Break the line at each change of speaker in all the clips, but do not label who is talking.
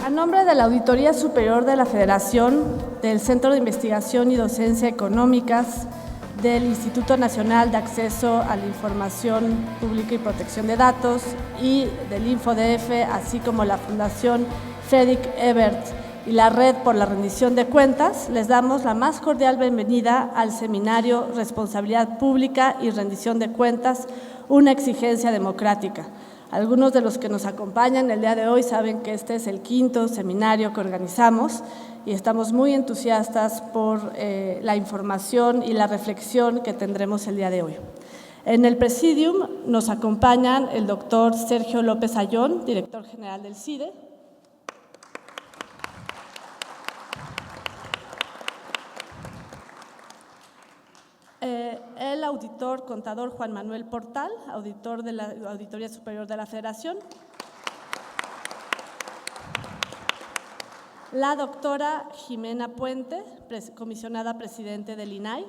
A nombre de la Auditoría Superior de la Federación, del Centro de Investigación y Docencia Económicas, del Instituto Nacional de Acceso a la Información Pública y Protección de Datos y del InfoDF, así como la Fundación Friedrich Ebert y la Red por la Rendición de Cuentas, les damos la más cordial bienvenida al seminario Responsabilidad Pública y Rendición de Cuentas, una exigencia democrática. Algunos de los que nos acompañan el día de hoy saben que este es el quinto seminario que organizamos y estamos muy entusiastas por la información y la reflexión que tendremos el día de hoy. En el presidium nos acompañan el doctor Sergio López Ayón, director general del CIDE, el auditor contador Juan Manuel Portal, auditor de la Auditoría Superior de la Federación, la doctora Jimena Puente, comisionada presidente del INAI,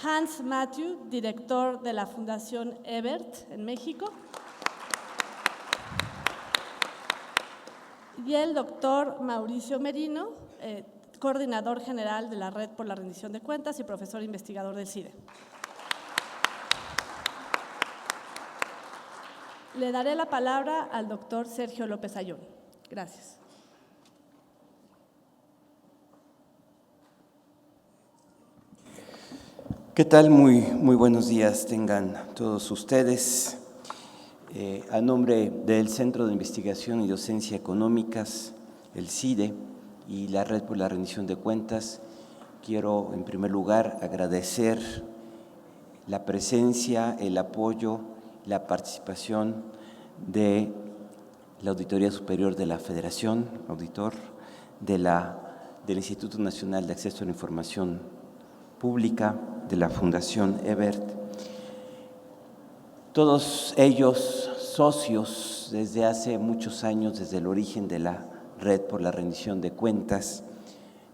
Hans Matthew, director de la Fundación Ebert en México, y el doctor Mauricio Merino, coordinador general de la Red por la Rendición de Cuentas y profesor investigador del CIDE. Le daré la palabra al doctor Sergio López Ayón. Gracias.
¿Qué tal? Muy buenos días tengan todos ustedes. A nombre del Centro de Investigación y Docencia Económicas, el CIDE, y la Red por la Rendición de Cuentas, quiero en primer lugar agradecer la presencia, el apoyo, la participación de la Auditoría Superior de la Federación, auditor, del Instituto Nacional de Acceso a la Información Pública, de la Fundación Ebert. Todos ellos socios desde hace muchos años, desde el origen de la Red por la Rendición de Cuentas,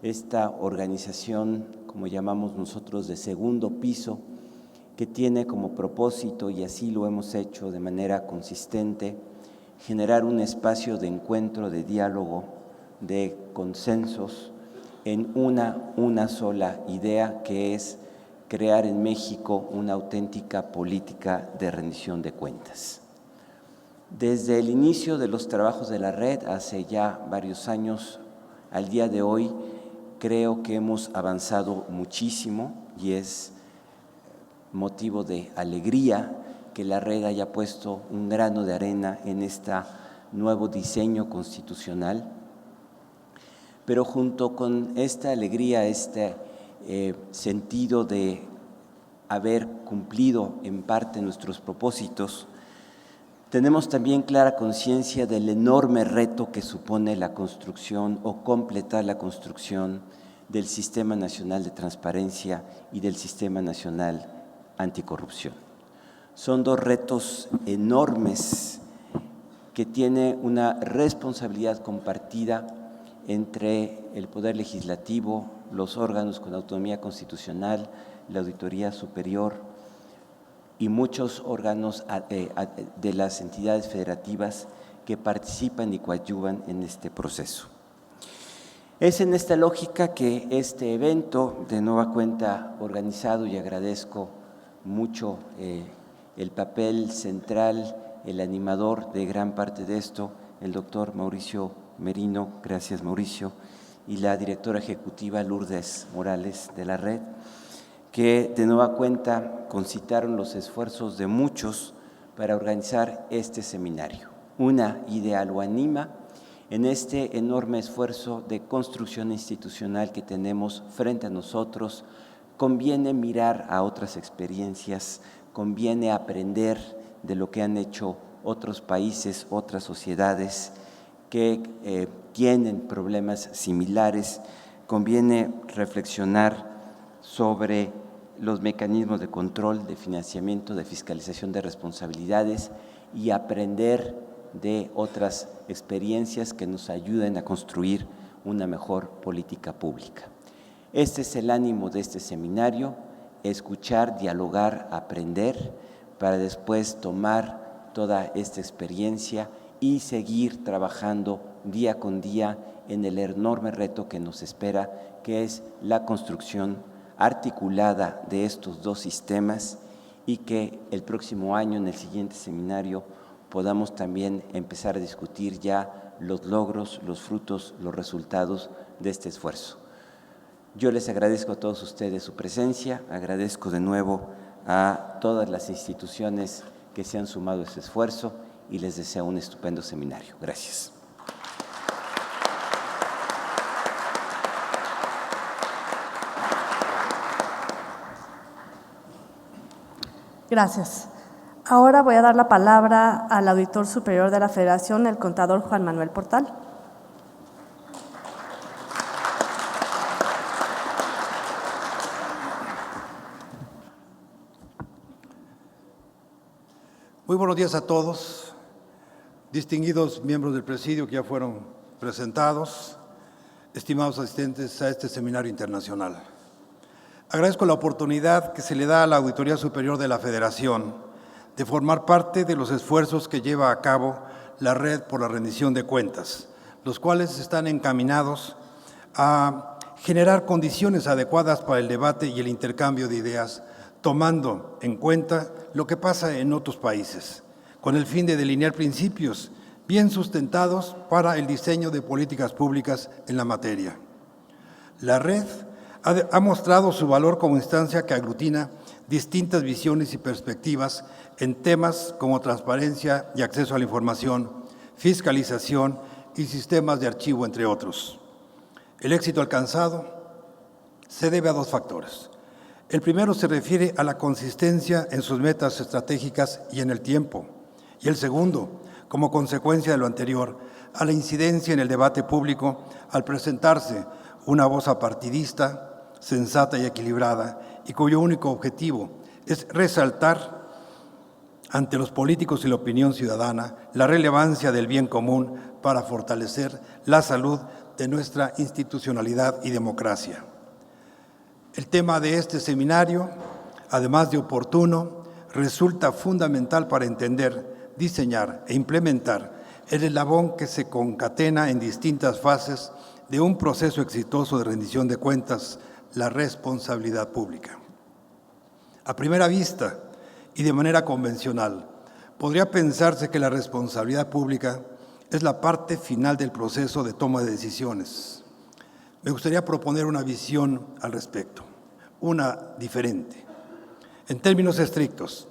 esta organización, como llamamos nosotros, de segundo piso, que tiene como propósito, y así lo hemos hecho de manera consistente, generar un espacio de encuentro, de diálogo, de consensos en una sola idea, que es crear en México una auténtica política de rendición de cuentas. Desde el inicio de los trabajos de la red, hace ya varios años, al día de hoy, creo que hemos avanzado muchísimo y es motivo de alegría que la red haya puesto un grano de arena en este nuevo diseño constitucional. Pero junto con esta alegría, este sentido de haber cumplido en parte nuestros propósitos, tenemos también clara conciencia del enorme reto que supone la construcción o completar la construcción del Sistema Nacional de Transparencia y del Sistema Nacional Anticorrupción. Son dos retos enormes que tiene una responsabilidad compartida entre el Poder Legislativo, los órganos con autonomía constitucional, la Auditoría Superior y muchos órganos de las entidades federativas que participan y coadyuvan en este proceso. Es en esta lógica que este evento, de nueva cuenta organizado, y agradezco mucho el papel central, el animador de gran parte de esto, el doctor Mauricio Merino, gracias Mauricio, y la directora ejecutiva Lourdes Morales de la red, que de nueva cuenta concitaron los esfuerzos de muchos para organizar este seminario. Una idea lo anima en este enorme esfuerzo de construcción institucional que tenemos frente a nosotros. Conviene mirar a otras experiencias, conviene aprender de lo que han hecho otros países, otras sociedades que tienen problemas similares, conviene reflexionar sobre los mecanismos de control, de financiamiento, de fiscalización de responsabilidades y aprender de otras experiencias que nos ayuden a construir una mejor política pública. Este es el ánimo de este seminario: escuchar, dialogar, aprender, para después tomar toda esta experiencia y seguir trabajando día con día en el enorme reto que nos espera, que es la construcción articulada de estos dos sistemas, y que el próximo año, en el siguiente seminario, podamos también empezar a discutir ya los logros, los frutos, los resultados de este esfuerzo. Yo les agradezco a todos ustedes su presencia, agradezco de nuevo a todas las instituciones que se han sumado a este esfuerzo y les deseo un estupendo seminario. Gracias.
Gracias. Ahora voy a dar la palabra al auditor superior de la Federación, el contador Juan Manuel Portal.
Muy buenos días a todos, distinguidos miembros del presidio que ya fueron presentados, estimados asistentes a este seminario internacional. Agradezco la oportunidad que se le da a la Auditoría Superior de la Federación de formar parte de los esfuerzos que lleva a cabo la Red por la Rendición de Cuentas, los cuales están encaminados a generar condiciones adecuadas para el debate y el intercambio de ideas, tomando en cuenta lo que pasa en otros países, con el fin de delinear principios bien sustentados para el diseño de políticas públicas en la materia. La red ha mostrado su valor como instancia que aglutina distintas visiones y perspectivas en temas como transparencia y acceso a la información, fiscalización y sistemas de archivo, entre otros. El éxito alcanzado se debe a dos factores. El primero se refiere a la consistencia en sus metas estratégicas y en el tiempo. Y el segundo, como consecuencia de lo anterior, a la incidencia en el debate público al presentarse una voz apartidista, sensata y equilibrada, y cuyo único objetivo es resaltar ante los políticos y la opinión ciudadana la relevancia del bien común para fortalecer la salud de nuestra institucionalidad y democracia. El tema de este seminario, además de oportuno, resulta fundamental para entender, diseñar e implementar el eslabón que se concatena en distintas fases de un proceso exitoso de rendición de cuentas, la responsabilidad pública. A primera vista y de manera convencional, podría pensarse que la responsabilidad pública es la parte final del proceso de toma de decisiones. Me gustaría proponer una visión al respecto, una diferente. En términos estrictos,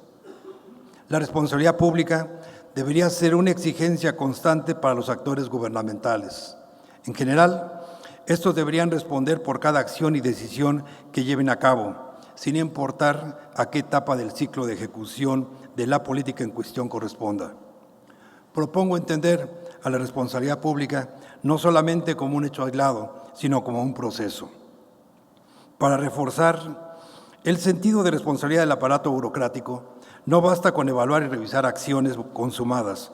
la responsabilidad pública debería ser una exigencia constante para los actores gubernamentales. En general, estos deberían responder por cada acción y decisión que lleven a cabo, sin importar a qué etapa del ciclo de ejecución de la política en cuestión corresponda. Propongo entender a la responsabilidad pública no solamente como un hecho aislado, sino como un proceso. Para reforzar el sentido de responsabilidad del aparato burocrático, no basta con evaluar y revisar acciones consumadas.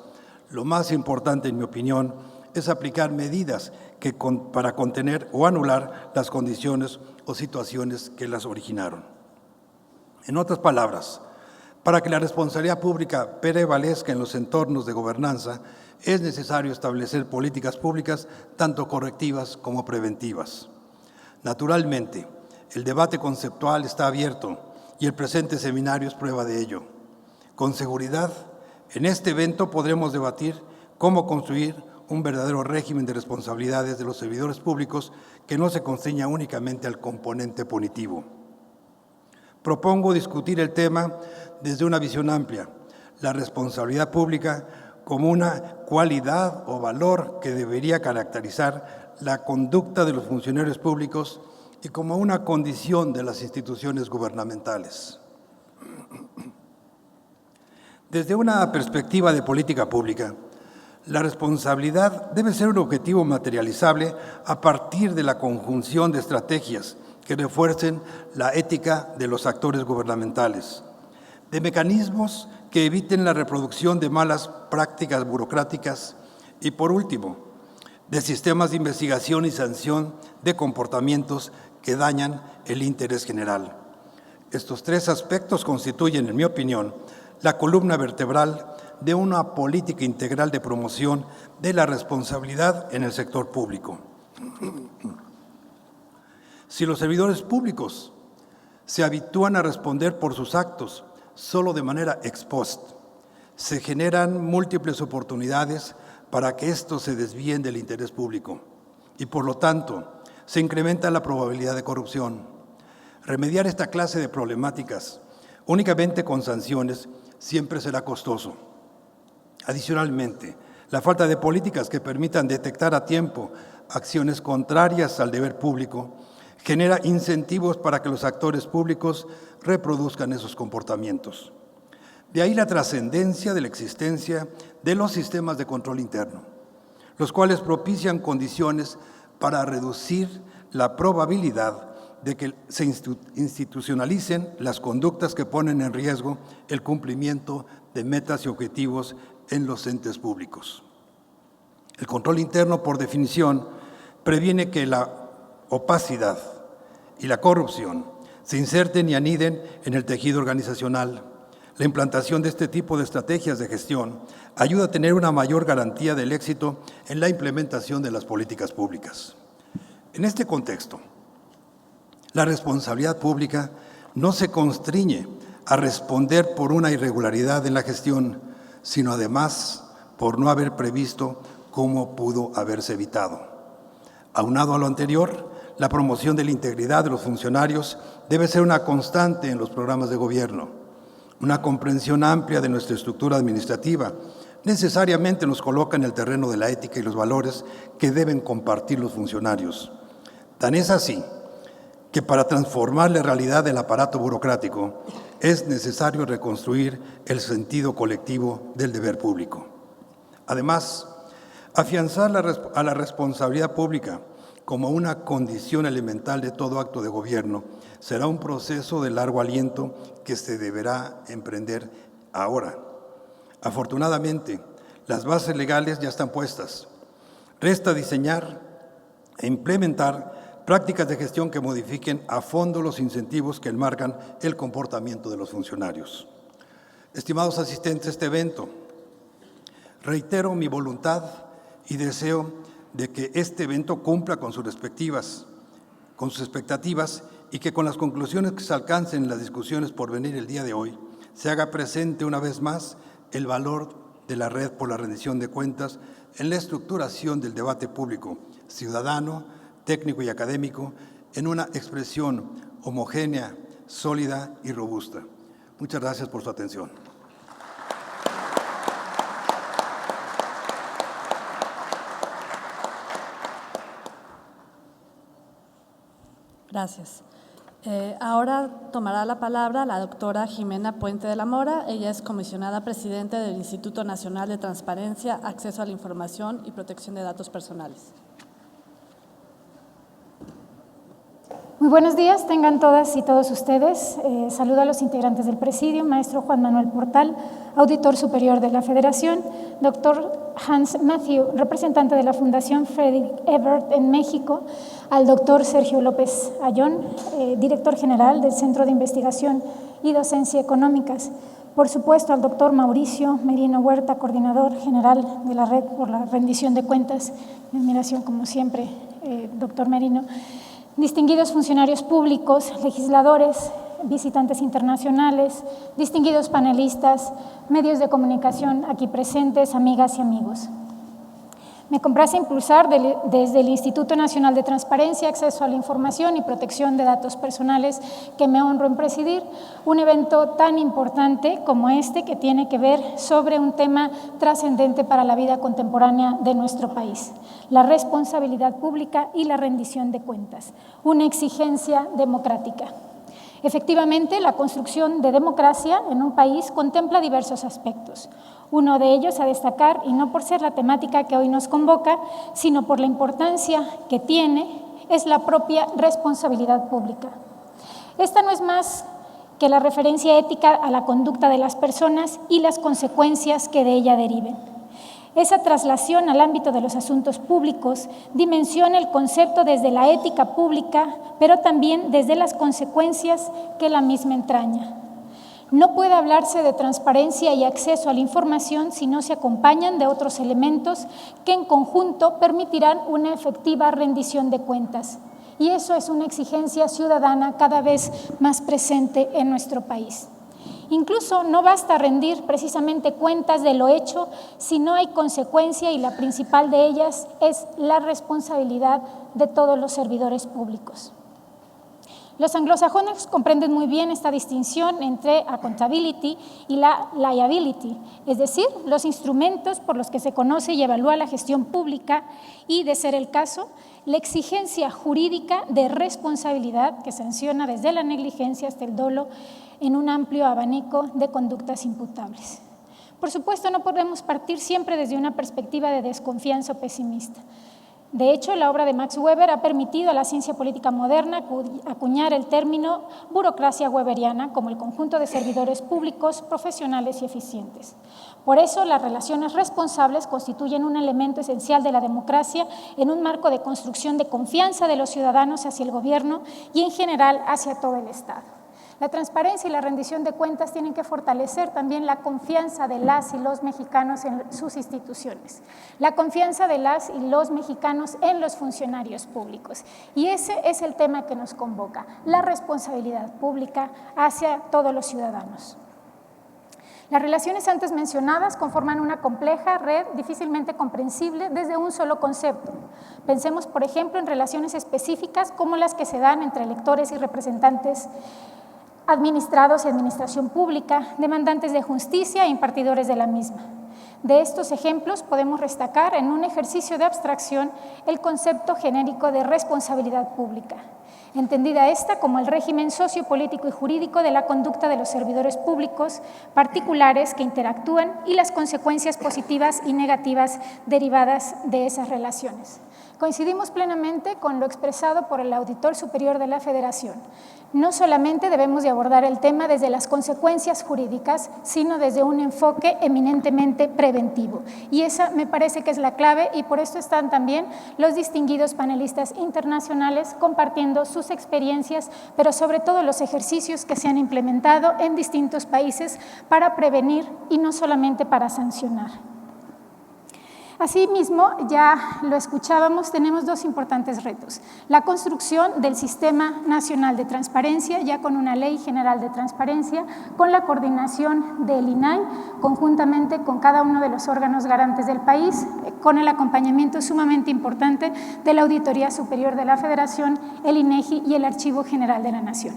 Lo más importante, en mi opinión, es aplicar medidas para contener o anular las condiciones o situaciones que las originaron. En otras palabras, para que la responsabilidad pública prevalezca en los entornos de gobernanza, es necesario establecer políticas públicas tanto correctivas como preventivas. Naturalmente, el debate conceptual está abierto y el presente seminario es prueba de ello. Con seguridad, en este evento podremos debatir cómo construir un verdadero régimen de responsabilidades de los servidores públicos que no se constriña únicamente al componente punitivo. Propongo discutir el tema desde una visión amplia, la responsabilidad pública como una cualidad o valor que debería caracterizar la conducta de los funcionarios públicos y como una condición de las instituciones gubernamentales. Desde una perspectiva de política pública, la responsabilidad debe ser un objetivo materializable a partir de la conjunción de estrategias que refuercen la ética de los actores gubernamentales, de mecanismos que eviten la reproducción de malas prácticas burocráticas y, por último, de sistemas de investigación y sanción de comportamientos que dañan el interés general. Estos tres aspectos constituyen, en mi opinión, la columna vertebral de una política integral de promoción de la responsabilidad en el sector público. Si los servidores públicos se habitúan a responder por sus actos solo de manera ex post, se generan múltiples oportunidades para que estos se desvíen del interés público y, por lo tanto, se incrementa la probabilidad de corrupción. Remediar esta clase de problemáticas únicamente con sanciones siempre será costoso. Adicionalmente, la falta de políticas que permitan detectar a tiempo acciones contrarias al deber público genera incentivos para que los actores públicos reproduzcan esos comportamientos. De ahí la trascendencia de la existencia de los sistemas de control interno, los cuales propician condiciones para reducir la probabilidad de que se institucionalicen las conductas que ponen en riesgo el cumplimiento de metas y objetivos en los entes públicos. El control interno, por definición, previene que la opacidad y la corrupción se inserten y aniden en el tejido organizacional. La implantación de este tipo de estrategias de gestión ayuda a tener una mayor garantía del éxito en la implementación de las políticas públicas. En este contexto, la responsabilidad pública no se constriñe a responder por una irregularidad en la gestión, sino además por no haber previsto cómo pudo haberse evitado. Aunado a lo anterior, la promoción de la integridad de los funcionarios debe ser una constante en los programas de gobierno. Una comprensión amplia de nuestra estructura administrativa necesariamente nos coloca en el terreno de la ética y los valores que deben compartir los funcionarios. Tan es así que para transformar la realidad del aparato burocrático es necesario reconstruir el sentido colectivo del deber público. Además, afianzar a la responsabilidad pública como una condición elemental de todo acto de gobierno será un proceso de largo aliento que se deberá emprender ahora. Afortunadamente, las bases legales ya están puestas. Resta diseñar e implementar prácticas de gestión que modifiquen a fondo los incentivos que enmarcan el comportamiento de los funcionarios. Estimados asistentes a este evento, reitero mi voluntad y deseo de que este evento cumpla con sus expectativas y que con las conclusiones que se alcancen en las discusiones por venir el día de hoy, se haga presente una vez más el valor de la Red por la Rendición de Cuentas en la estructuración del debate público, ciudadano, técnico y académico, en una expresión homogénea, sólida y robusta. Muchas gracias por su atención.
Gracias. Ahora tomará la palabra la doctora Jimena Puente de la Mora. Ella es comisionada presidente del Instituto Nacional de Transparencia, Acceso a la Información y Protección de Datos Personales.
Muy buenos días, tengan todas y todos ustedes. Saludo a los integrantes del presidio, maestro Juan Manuel Portal, auditor superior de la Federación, doctor Hans Matthew, representante de la Fundación Frederick Ebert en México, al doctor Sergio López Ayón, director general del Centro de Investigación y Docencia Económicas, por supuesto al doctor Mauricio Merino Huerta, coordinador general de la Red por la Rendición de Cuentas. Mi admiración, como siempre, doctor Merino. Distinguidos funcionarios públicos, legisladores, visitantes internacionales, distinguidos panelistas, medios de comunicación aquí presentes, amigas y amigos. Me complace impulsar desde el Instituto Nacional de Transparencia, Acceso a la Información y Protección de Datos Personales, que me honro en presidir, un evento tan importante como este que tiene que ver sobre un tema trascendente para la vida contemporánea de nuestro país, la responsabilidad pública y la rendición de cuentas, una exigencia democrática. Efectivamente, la construcción de democracia en un país contempla diversos aspectos. Uno de ellos a destacar, y no por ser la temática que hoy nos convoca, sino por la importancia que tiene, es la propia responsabilidad pública. Esta no es más que la referencia ética a la conducta de las personas y las consecuencias que de ella deriven. Esa traslación al ámbito de los asuntos públicos dimensiona el concepto desde la ética pública, pero también desde las consecuencias que la misma entraña. No puede hablarse de transparencia y acceso a la información si no se acompañan de otros elementos que en conjunto permitirán una efectiva rendición de cuentas. Y eso es una exigencia ciudadana cada vez más presente en nuestro país. Incluso no basta rendir precisamente cuentas de lo hecho si no hay consecuencia, y la principal de ellas es la responsabilidad de todos los servidores públicos. Los anglosajones comprenden muy bien esta distinción entre accountability y la liability, es decir, los instrumentos por los que se conoce y evalúa la gestión pública y, de ser el caso, la exigencia jurídica de responsabilidad que sanciona desde la negligencia hasta el dolo en un amplio abanico de conductas imputables. Por supuesto, no podemos partir siempre desde una perspectiva de desconfianza o pesimista. De hecho, la obra de Max Weber ha permitido a la ciencia política moderna acuñar el término burocracia weberiana como el conjunto de servidores públicos, profesionales y eficientes. Por eso, las relaciones responsables constituyen un elemento esencial de la democracia en un marco de construcción de confianza de los ciudadanos hacia el gobierno y, en general, hacia todo el Estado. La transparencia y la rendición de cuentas tienen que fortalecer también la confianza de las y los mexicanos en sus instituciones, la confianza de las y los mexicanos en los funcionarios públicos. Y ese es el tema que nos convoca, la responsabilidad pública hacia todos los ciudadanos. Las relaciones antes mencionadas conforman una compleja red difícilmente comprensible desde un solo concepto. Pensemos, por ejemplo, en relaciones específicas como las que se dan entre electores y representantes administrados y administración pública, demandantes de justicia e impartidores de la misma. De estos ejemplos podemos destacar en un ejercicio de abstracción el concepto genérico de responsabilidad pública, entendida esta como el régimen sociopolítico y jurídico de la conducta de los servidores públicos particulares que interactúan y las consecuencias positivas y negativas derivadas de esas relaciones. Coincidimos plenamente con lo expresado por el Auditor Superior de la Federación. No solamente debemos de abordar el tema desde las consecuencias jurídicas, sino desde un enfoque eminentemente preventivo. Y esa me parece que es la clave, y por esto están también los distinguidos panelistas internacionales compartiendo sus experiencias, pero sobre todo los ejercicios que se han implementado en distintos países para prevenir y no solamente para sancionar. Asimismo, ya lo escuchábamos, tenemos dos importantes retos. La construcción del Sistema Nacional de Transparencia, ya con una Ley General de Transparencia, con la coordinación del INAI, conjuntamente con cada uno de los órganos garantes del país, con el acompañamiento sumamente importante de la Auditoría Superior de la Federación, el INEGI y el Archivo General de la Nación.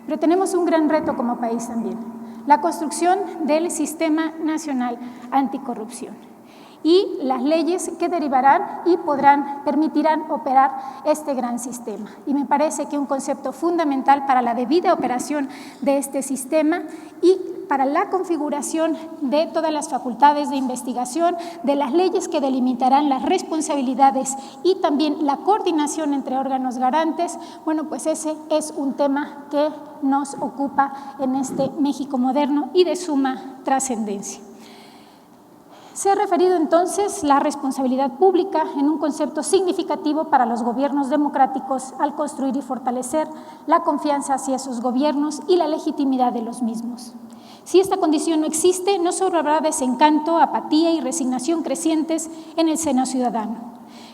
Pero tenemos un gran reto como país también, la construcción del Sistema Nacional Anticorrupción y las leyes que derivarán y permitirán operar este gran sistema. Y me parece que un concepto fundamental para la debida operación de este sistema y para la configuración de todas las facultades de investigación, de las leyes que delimitarán las responsabilidades y también la coordinación entre órganos garantes, bueno, pues ese es un tema que nos ocupa en este México moderno y de suma trascendencia. Se ha referido entonces la responsabilidad pública en un concepto significativo para los gobiernos democráticos al construir y fortalecer la confianza hacia esos gobiernos y la legitimidad de los mismos. Si esta condición no existe, no solo habrá desencanto, apatía y resignación crecientes en el seno ciudadano.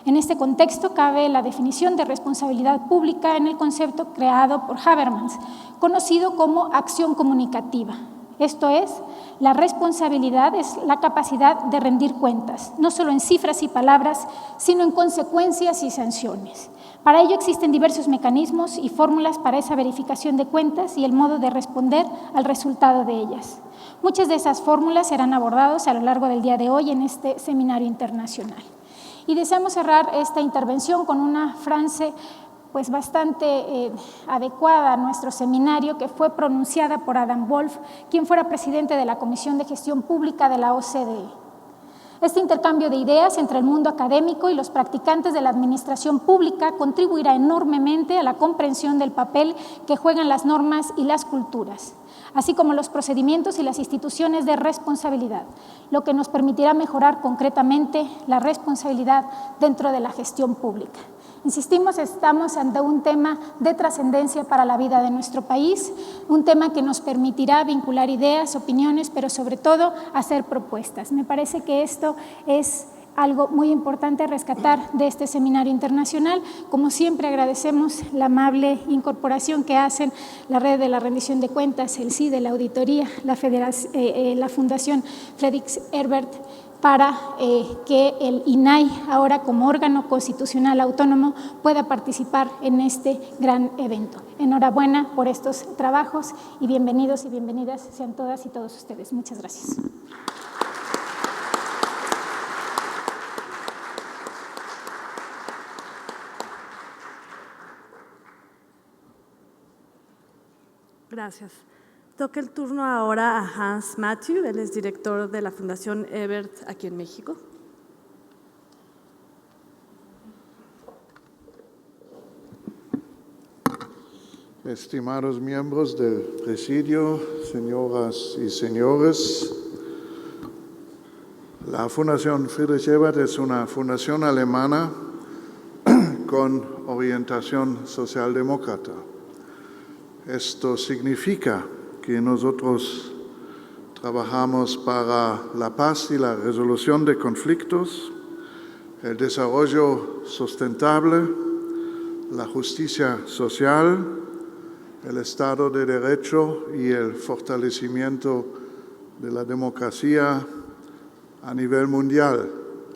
En este contexto cabe la definición de responsabilidad pública en el concepto creado por Habermas, conocido como acción comunicativa. Esto es, la responsabilidad es la capacidad de rendir cuentas, no solo en cifras y palabras, sino en consecuencias y sanciones. Para ello existen diversos mecanismos y fórmulas para esa verificación de cuentas y el modo de responder al resultado de ellas. Muchas de esas fórmulas serán abordadas a lo largo del día de hoy en este seminario internacional. Y deseamos cerrar esta intervención con una frase pues bastante adecuada a nuestro seminario, que fue pronunciada por Adam Wolf, quien fuera presidente de la Comisión de Gestión Pública de la OCDE. Este intercambio de ideas entre el mundo académico y los practicantes de la administración pública contribuirá enormemente a la comprensión del papel que juegan las normas y las culturas, así como los procedimientos y las instituciones de responsabilidad, lo que nos permitirá mejorar concretamente la responsabilidad dentro de la gestión pública. Insistimos, estamos ante un tema de trascendencia para la vida de nuestro país, un tema que nos permitirá vincular ideas, opiniones, pero sobre todo hacer propuestas. Me parece que esto es algo muy importante rescatar de este seminario internacional. Como siempre, agradecemos la amable incorporación que hacen la Red de la Rendición de Cuentas, el CIDE, la Auditoría, la Fundación Frederick Ebert, para que el INAI, ahora como órgano constitucional autónomo, pueda participar en este gran evento. Enhorabuena por estos trabajos y bienvenidos y bienvenidas sean todas y todos ustedes. Muchas gracias.
Gracias. Toca el turno ahora a Hans Matthew, él es director de la Fundación Ebert aquí en México.
Estimados miembros del presidio, señoras y señores, la Fundación Friedrich Ebert es una fundación alemana con orientación socialdemócrata. Esto significa que nosotros trabajamos para la paz y la resolución de conflictos, el desarrollo sustentable, la justicia social, el Estado de Derecho y el fortalecimiento de la democracia a nivel mundial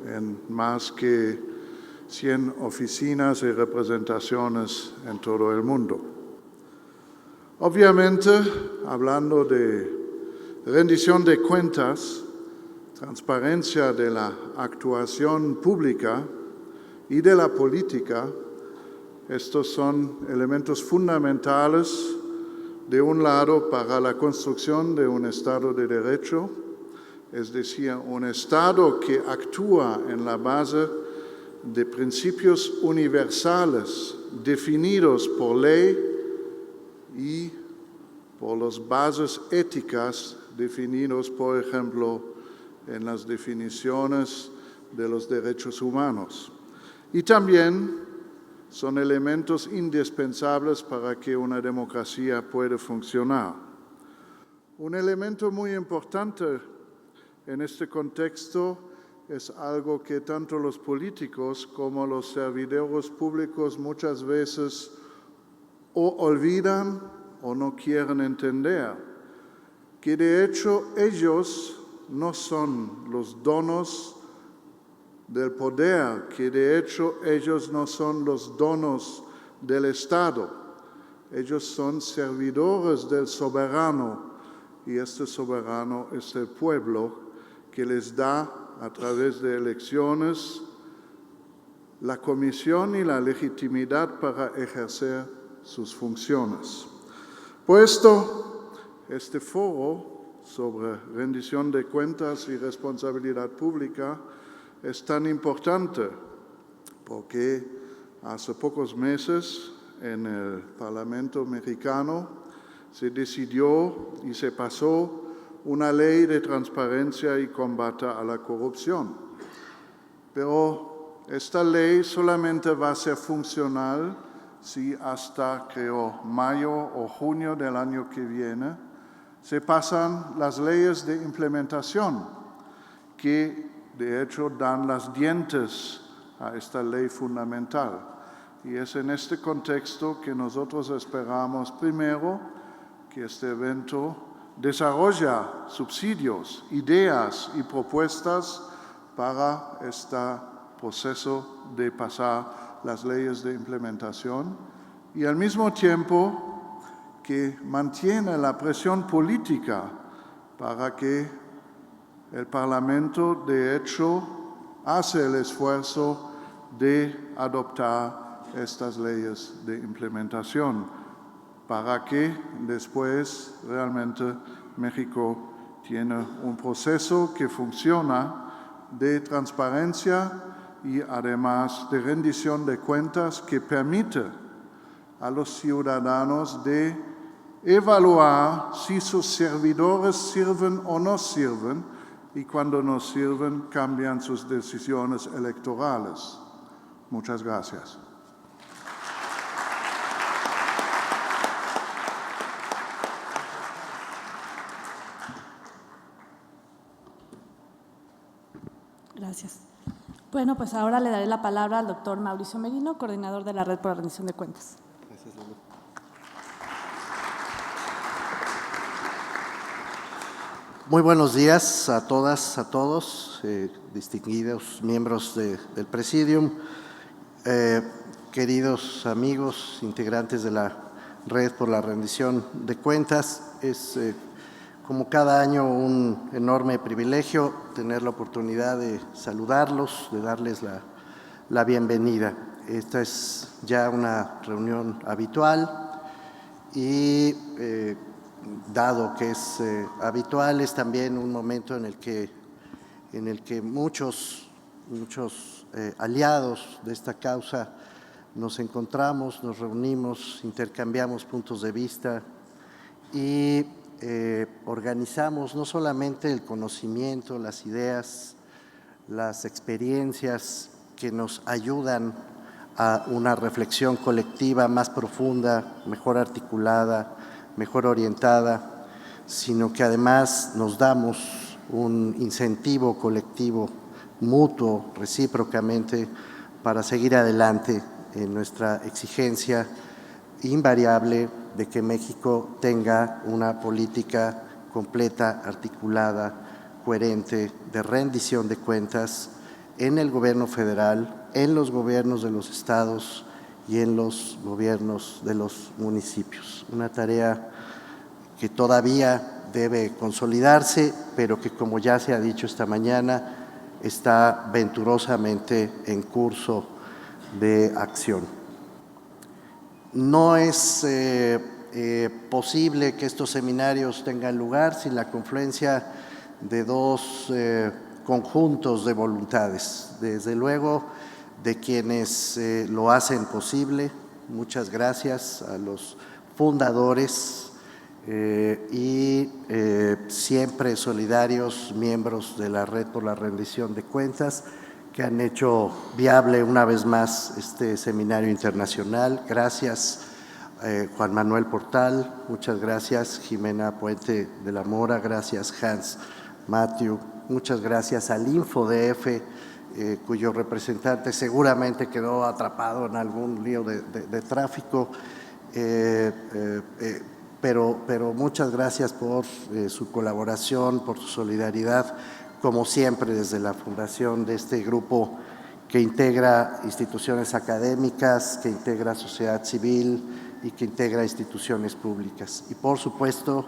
en más que 100 oficinas y representaciones en todo el mundo. Obviamente, hablando de rendición de cuentas, transparencia de la actuación pública y de la política, estos son elementos fundamentales, de un lado, para la construcción de un Estado de Derecho, es decir, un Estado que actúa en la base de principios universales definidos por ley y por las bases éticas definidos, por ejemplo, en las definiciones de los derechos humanos. Y también son elementos indispensables para que una democracia pueda funcionar. Un elemento muy importante en este contexto es algo que tanto los políticos como los servidores públicos muchas veces o olvidan o no quieren entender, que de hecho ellos no son los donos del poder, que de hecho ellos no son los donos del Estado, ellos son servidores del soberano y este soberano es el pueblo que les da a través de elecciones la comisión y la legitimidad para ejercer sus funciones. Puesto este foro sobre rendición de cuentas y responsabilidad pública es tan importante porque hace pocos meses en el Parlamento mexicano se decidió y se pasó una ley de transparencia y combate a la corrupción. Pero esta ley solamente va a ser funcional si hasta, creo, mayo o junio del año que viene se pasan las leyes de implementación que de hecho dan las dientes a esta ley fundamental. Y es en este contexto que nosotros esperamos primero que este evento desarrolla subsidios, ideas y propuestas para este proceso de pasar las leyes de implementación y al mismo tiempo que mantiene la presión política para que el Parlamento de hecho hace el esfuerzo de adoptar estas leyes de implementación para que después realmente México tiene un proceso que funciona de transparencia y además de rendición de cuentas que permite a los ciudadanos de evaluar si sus servidores sirven o no sirven y cuando no sirven cambian sus decisiones electorales. Muchas gracias.
Gracias. Bueno, pues ahora le daré la palabra al doctor Mauricio Merino, coordinador de la Red por la Rendición de Cuentas.
Gracias, Lulu. Muy buenos días a todas, a todos, distinguidos miembros del Presidium, queridos amigos, integrantes de la Red por la Rendición de Cuentas. Es como cada año un enorme privilegio tener la oportunidad de saludarlos, de darles la bienvenida. Esta es ya una reunión habitual y dado que es habitual, es también un momento en el que muchos aliados de esta causa nos encontramos, nos reunimos, intercambiamos puntos de vista y organizamos no solamente el conocimiento, las ideas, las experiencias que nos ayudan a una reflexión colectiva más profunda, mejor articulada, mejor orientada, sino que además nos damos un incentivo colectivo, mutuo, recíprocamente, para seguir adelante en nuestra exigencia invariable de que México tenga una política completa, articulada, coherente, de rendición de cuentas en el gobierno federal, en los gobiernos de los estados y en los gobiernos de los municipios. Una tarea que todavía debe consolidarse, pero que, como ya se ha dicho esta mañana, está venturosamente en curso de acción. No es posible que estos seminarios tengan lugar sin la confluencia de dos conjuntos de voluntades. Desde luego, de quienes lo hacen posible. Muchas gracias a los fundadores y siempre solidarios miembros de la Red por la Rendición de Cuentas, que han hecho viable una vez más este seminario internacional. Gracias, Juan Manuel Portal, muchas gracias, Jimena Puente de la Mora, gracias, Hans Matthew, muchas gracias al InfoDF, cuyo representante seguramente quedó atrapado en algún lío de tráfico, pero muchas gracias por su colaboración, por su solidaridad, como siempre desde la fundación de este grupo que integra instituciones académicas, que integra sociedad civil y que integra instituciones públicas. Y por supuesto,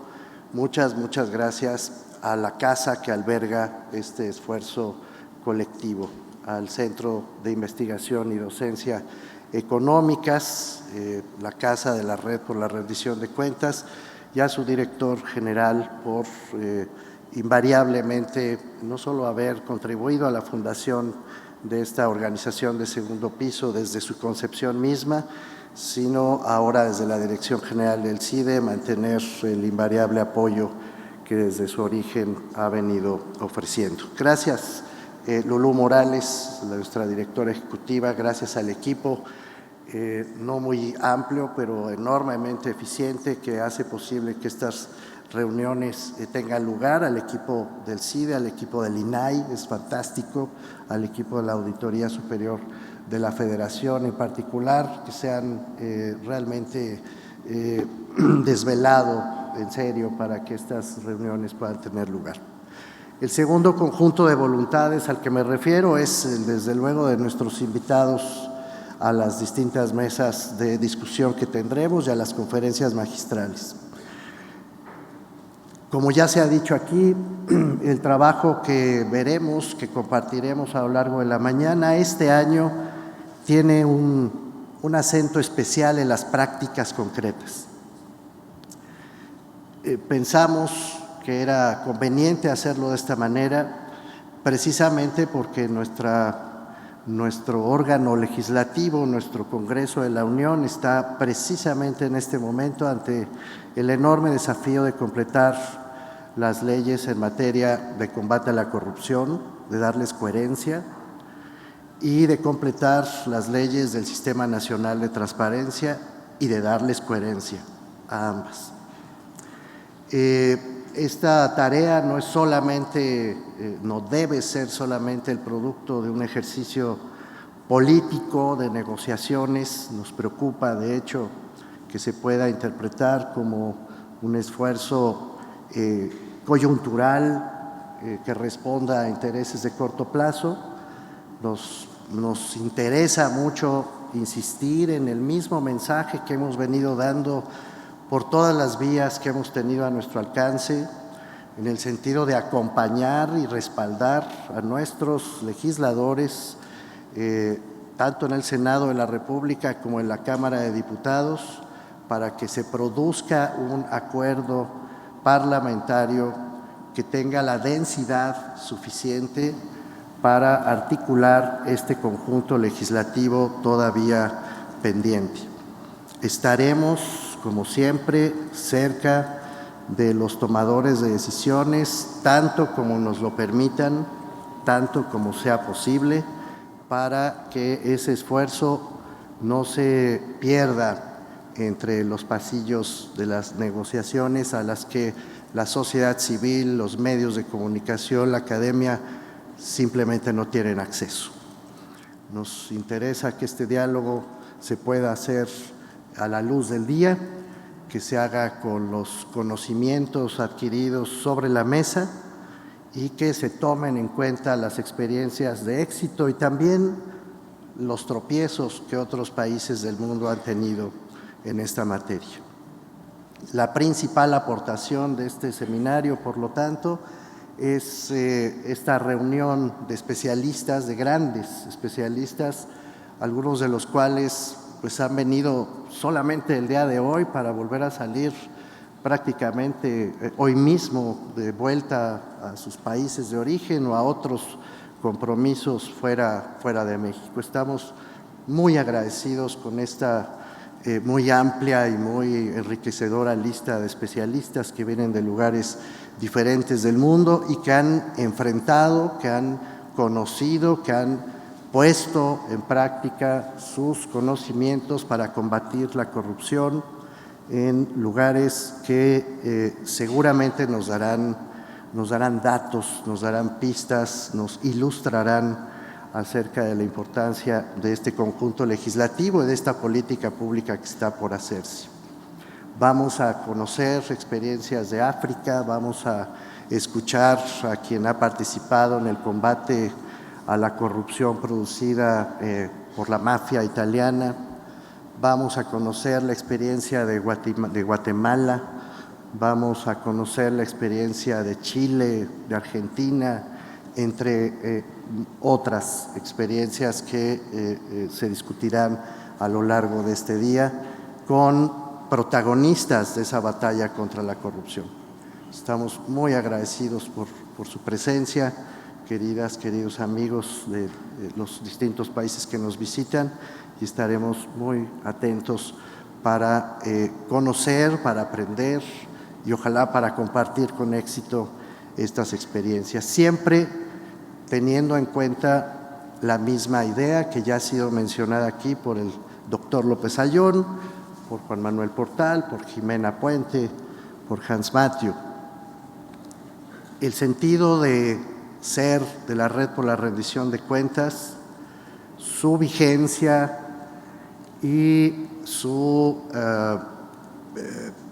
muchas gracias a la casa que alberga este esfuerzo colectivo, al Centro de Investigación y Docencia Económicas, la Casa de la Red por la Rendición de Cuentas, y a su director general por invariablemente no solo haber contribuido a la fundación de esta organización de segundo piso desde su concepción misma, sino ahora desde la Dirección General del CIDE mantener el invariable apoyo que desde su origen ha venido ofreciendo. Gracias, Lulú Morales, nuestra directora ejecutiva, gracias al equipo, no muy amplio, pero enormemente eficiente, que hace posible que estas reuniones tengan lugar, al equipo del CIDE, al equipo del INAI, es fantástico, al equipo de la Auditoría Superior de la Federación en particular, que se han realmente desvelado en serio para que estas reuniones puedan tener lugar. El segundo conjunto de voluntades al que me refiero es, desde luego, de nuestros invitados a las distintas mesas de discusión que tendremos y a las conferencias magistrales. Como ya se ha dicho aquí, el trabajo que veremos, que compartiremos a lo largo de la mañana, este año tiene un acento especial en las prácticas concretas. Pensamos que era conveniente hacerlo de esta manera, precisamente porque nuestro órgano legislativo, nuestro Congreso de la Unión, está precisamente en este momento ante el enorme desafío de completar las leyes en materia de combate a la corrupción, de darles coherencia, y de completar las leyes del Sistema Nacional de Transparencia y de darles coherencia a ambas. Esta tarea no es solamente, no debe ser solamente el producto de un ejercicio político de negociaciones. Nos preocupa, de hecho, que se pueda interpretar como un esfuerzo coyuntural que responda a intereses de corto plazo. Nos interesa mucho insistir en el mismo mensaje que hemos venido dando por todas las vías que hemos tenido a nuestro alcance, en el sentido de acompañar y respaldar a nuestros legisladores, tanto en el Senado de la República como en la Cámara de Diputados, para que se produzca un acuerdo parlamentario que tenga la densidad suficiente para articular este conjunto legislativo todavía pendiente. Estaremos, como siempre, cerca de los tomadores de decisiones, tanto como nos lo permitan, tanto como sea posible, para que ese esfuerzo no se pierda entre los pasillos de las negociaciones a las que la sociedad civil, los medios de comunicación, la academia simplemente no tienen acceso. Nos interesa que este diálogo se pueda hacer a la luz del día, que se haga con los conocimientos adquiridos sobre la mesa y que se tomen en cuenta las experiencias de éxito y también los tropiezos que otros países del mundo han tenido en esta materia. La principal aportación de este seminario, por lo tanto, es esta reunión de especialistas, de grandes especialistas, algunos de los cuales pues han venido solamente el día de hoy para volver a salir prácticamente hoy mismo de vuelta a sus países de origen o a otros compromisos fuera de México. Estamos muy agradecidos con esta muy amplia y muy enriquecedora lista de especialistas que vienen de lugares diferentes del mundo y que han enfrentado, que han conocido, que han puesto en práctica sus conocimientos para combatir la corrupción en lugares que seguramente nos darán datos, nos darán pistas, nos ilustrarán acerca de la importancia de este conjunto legislativo y de esta política pública que está por hacerse. Vamos a conocer experiencias de África, vamos a escuchar a quien ha participado en el combate a la corrupción producida por la mafia italiana, vamos a conocer la experiencia de Guatemala, vamos a conocer la experiencia de Chile, de Argentina, entre otras experiencias que se discutirán a lo largo de este día con protagonistas de esa batalla contra la corrupción. Estamos muy agradecidos por su presencia, queridos amigos de los distintos países que nos visitan, y estaremos muy atentos para conocer, para aprender y ojalá para compartir con éxito estas experiencias, siempre teniendo en cuenta la misma idea que ya ha sido mencionada aquí por el doctor López Ayllón, por Juan Manuel Portal, por Jimena Puente, por Hans Matthew. El sentido de ser de la Red por la Rendición de Cuentas, su vigencia y su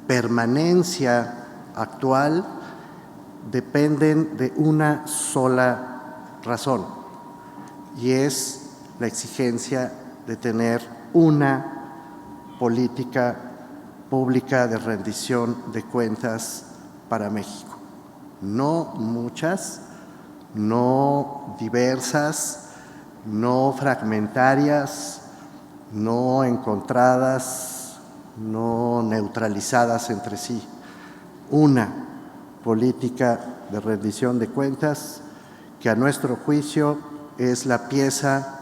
permanencia actual dependen de una sola razón, y es la exigencia de tener una política pública de rendición de cuentas para México. No muchas, no diversas, no fragmentarias, no encontradas, no neutralizadas entre sí. Una política de rendición de cuentas que a nuestro juicio es la pieza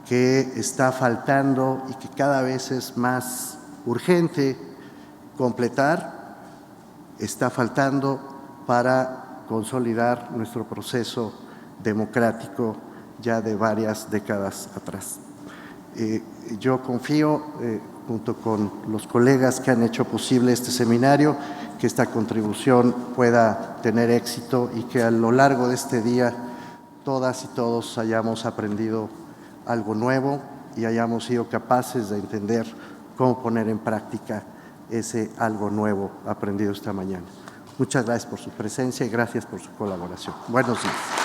que está faltando y que cada vez es más urgente completar, está faltando para consolidar nuestro proceso democrático ya de varias décadas atrás. Yo confío, junto con los colegas que han hecho posible este seminario, que esta contribución pueda tener éxito y que a lo largo de este día todas y todos hayamos aprendido algo nuevo y hayamos sido capaces de entender cómo poner en práctica ese algo nuevo aprendido esta mañana. Muchas gracias por su presencia y gracias por su colaboración. Buenos días.